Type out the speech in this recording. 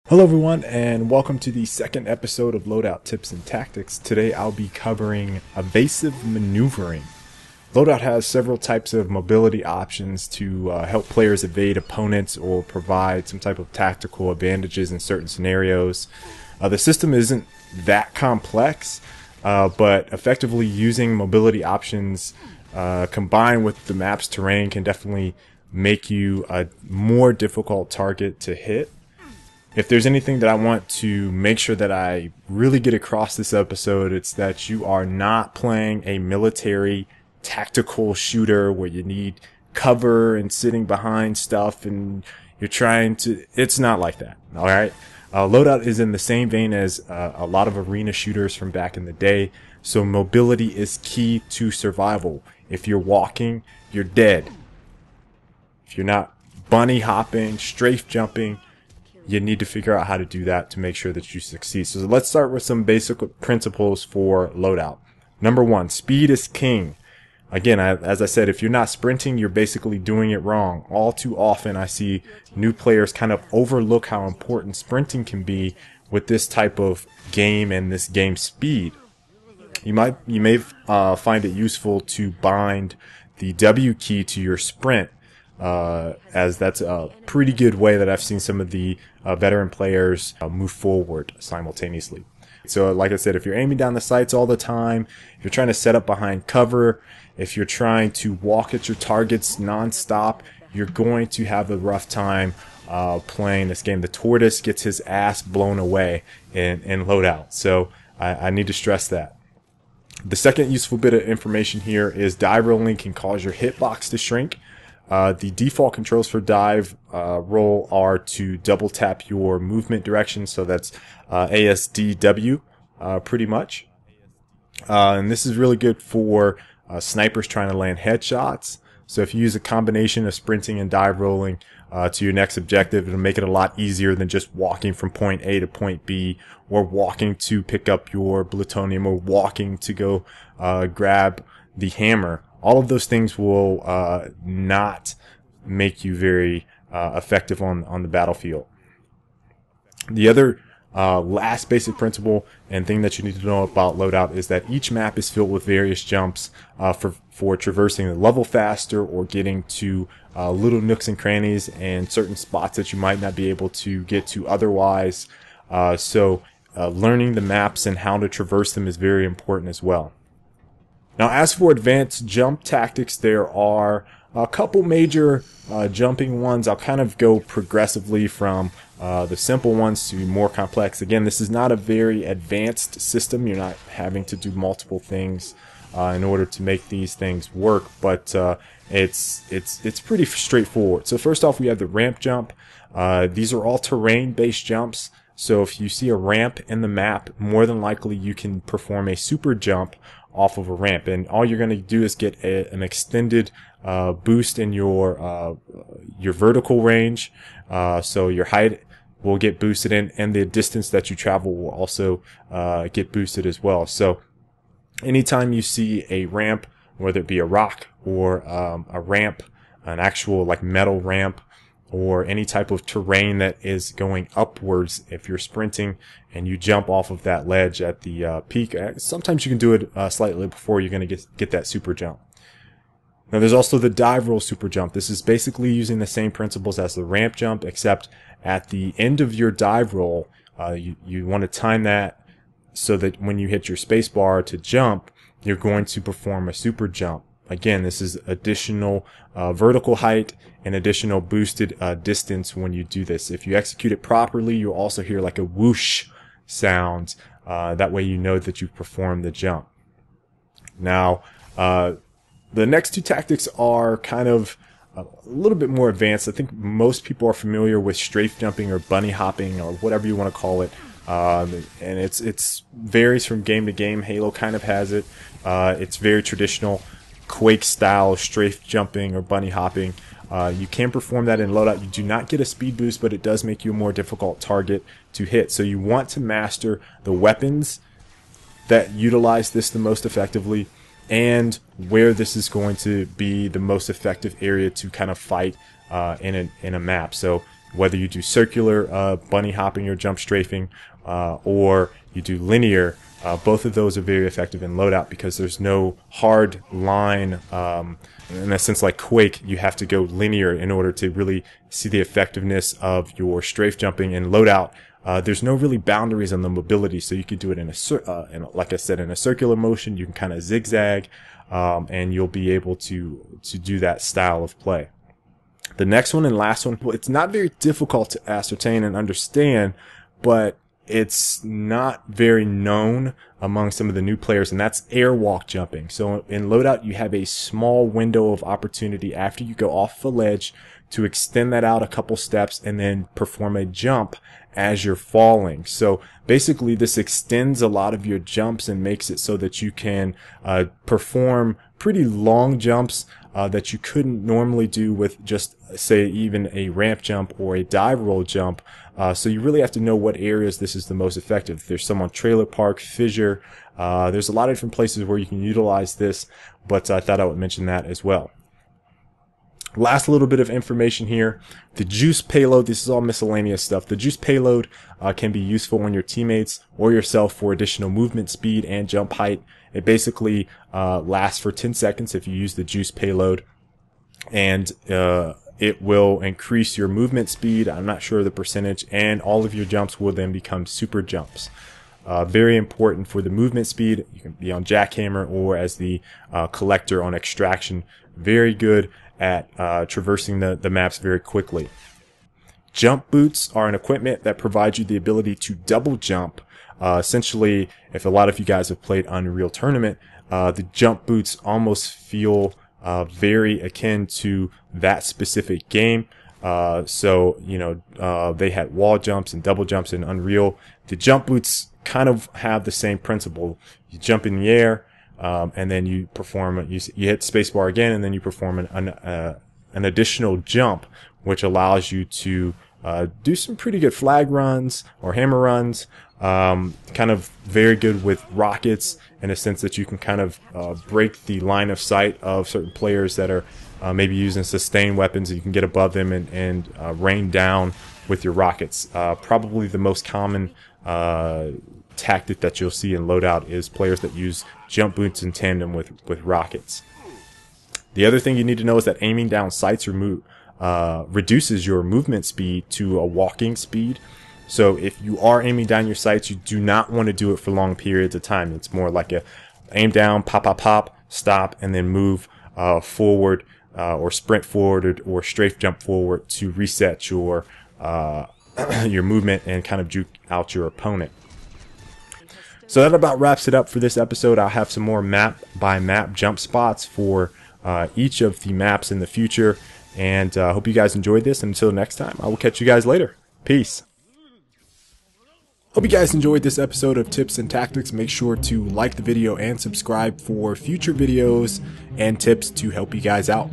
Hello everyone and welcome to the second episode of Loadout Tips and Tactics. Today I'll be covering evasive maneuvering. Loadout has several types of mobility options to help players evade opponents or provide some type of tactical advantages in certain scenarios. The system isn't that complex, but effectively using mobility options combined with the map's terrain can definitely make you a more difficult target to hit. If there's anything that I want to make sure that I really get across this episode, it's that you are not playing a military tactical shooter where you need cover and sitting behind stuff and you're trying to, it's not like that. All right. Loadout is in the same vein as a lot of arena shooters from back in the day. So mobility is key to survival. If you're walking, you're dead. If you're not bunny hopping, strafe jumping, you need to figure out how to do that to make sure that you succeed. So let's start with some basic principles for loadout. Number one, speed is king. Again, as I said, if you're not sprinting, you're basically doing it wrong. All too often, I see new players kind of overlook how important sprinting can be with this type of game and this game speed. You may find it useful to bind the W key to your sprint, as that's a pretty good way that I've seen some of the veteran players move forward simultaneously. So like I said, if you're aiming down the sights all the time, if you're trying to set up behind cover, if you're trying to walk at your targets nonstop, you're going to have a rough time playing this game. The tortoise gets his ass blown away in loadout. So I need to stress that. The second useful bit of information here is dive rolling can cause your hitbox to shrink. The default controls for dive roll are to double tap your movement direction, so that's ASDW pretty much. And this is really good for snipers trying to land headshots. So if you use a combination of sprinting and dive rolling to your next objective, it'll make it a lot easier than just walking from point A to point B, or walking to pick up your plutonium, or walking to go grab the hammer. All of those things will not make you very effective on the battlefield. The other last basic principle and thing that you need to know about loadout is that each map is filled with various jumps for traversing the level faster, or getting to little nooks and crannies and certain spots that you might not be able to get to otherwise. So learning the maps and how to traverse them is very important as well. Now, as for advanced jump tactics, there are a couple major jumping ones. I'll kind of go progressively from the simple ones to more complex. Again, this is not a very advanced system. You're not having to do multiple things in order to make these things work, but it's pretty straightforward. So first off, we have the ramp jump. These are all terrain-based jumps. So if you see a ramp in the map, more than likely you can perform a super jump off of a ramp, and all you're going to do is get an extended boost in your vertical range, so your height will get boosted in, and the distance that you travel will also get boosted as well. So anytime you see a ramp, whether it be a rock or a ramp, an actual like metal ramp, or any type of terrain that is going upwards, if you're sprinting and you jump off of that ledge at the peak, sometimes you can do it slightly before you're going to get that super jump. Now there's also the dive roll super jump. This is basically using the same principles as the ramp jump, except at the end of your dive roll, you want to time that so that when you hit your space bar to jump, you're going to perform a super jump. Again, this is additional vertical height and additional boosted distance when you do this. If you execute it properly, you'll also hear like a whoosh sound. That way you know that you've performed the jump. Now, the next two tactics are kind of a little bit more advanced. I think most people are familiar with strafe jumping or bunny hopping or whatever you want to call it. And it's varies from game to game. Halo kind of has it. It's very traditional Quake style strafe jumping or bunny hopping. You can perform that in loadout. You do not get a speed boost, but it does make you a more difficult target to hit. So you want to master the weapons that utilize this the most effectively, and where this is going to be the most effective area to kind of fight in a map. So whether you do circular bunny hopping or jump strafing, or you do linear. Both of those are very effective in Loadout because there's no hard line. In a sense, like Quake, you have to go linear in order to really see the effectiveness of your strafe jumping. In Loadout, there's no really boundaries on the mobility, so you could do it in like I said, in a circular motion. You can kind of zigzag, and you'll be able to do that style of play. The next one and last one, well, it's not very difficult to ascertain and understand, but it's not very known among some of the new players, and that's airwalk jumping. So in Loadout, you have a small window of opportunity after you go off the ledge to extend that out a couple steps and then perform a jump as you're falling. So basically this extends a lot of your jumps and makes it so that you can perform pretty long jumps that you couldn't normally do with just, say, even a ramp jump or a dive roll jump. So you really have to know what areas this is the most effective. There's some on trailer park, fissure. There's a lot of different places where you can utilize this, but I thought I would mention that as well. Last little bit of information here. The juice payload, this is all miscellaneous stuff. The juice payload can be useful on your teammates or yourself for additional movement speed and jump height. It basically lasts for 10 seconds if you use the juice payload, and it will increase your movement speed. I'm not sure of the percentage, and all of your jumps will then become super jumps. Very important for the movement speed. You can be on jackhammer or as the collector on extraction. Very good at traversing the maps very quickly. Jump boots are an equipment that provides you the ability to double jump. Essentially, if a lot of you guys have played Unreal Tournament, the jump boots almost feel very akin to that specific game. So, you know, they had wall jumps and double jumps in Unreal. The jump boots kind of have the same principle. You jump in the air, and then you perform, you hit spacebar again, and then you perform an additional jump, which allows you to do some pretty good flag runs or hammer runs. Kind of very good with rockets in a sense that you can kind of break the line of sight of certain players that are maybe using sustained weapons. You can get above them and rain down with your rockets. Probably the most common tactic that you'll see in Loadout is players that use jump boots in tandem with rockets. The other thing you need to know is that aiming down sights reduces your movement speed to a walking speed. So if you are aiming down your sights, you do not want to do it for long periods of time. It's more like a aim down, pop, pop, pop, stop, and then move forward or sprint forward or strafe jump forward to reset your your movement and kind of juke out your opponent. So that about wraps it up for this episode. I'll have some more map by map jump spots for each of the maps in the future. And I hope you guys enjoyed this. And until next time, I will catch you guys later. Peace. Hope you guys enjoyed this episode of Tips and Tactics. Make sure to like the video and subscribe for future videos and tips to help you guys out.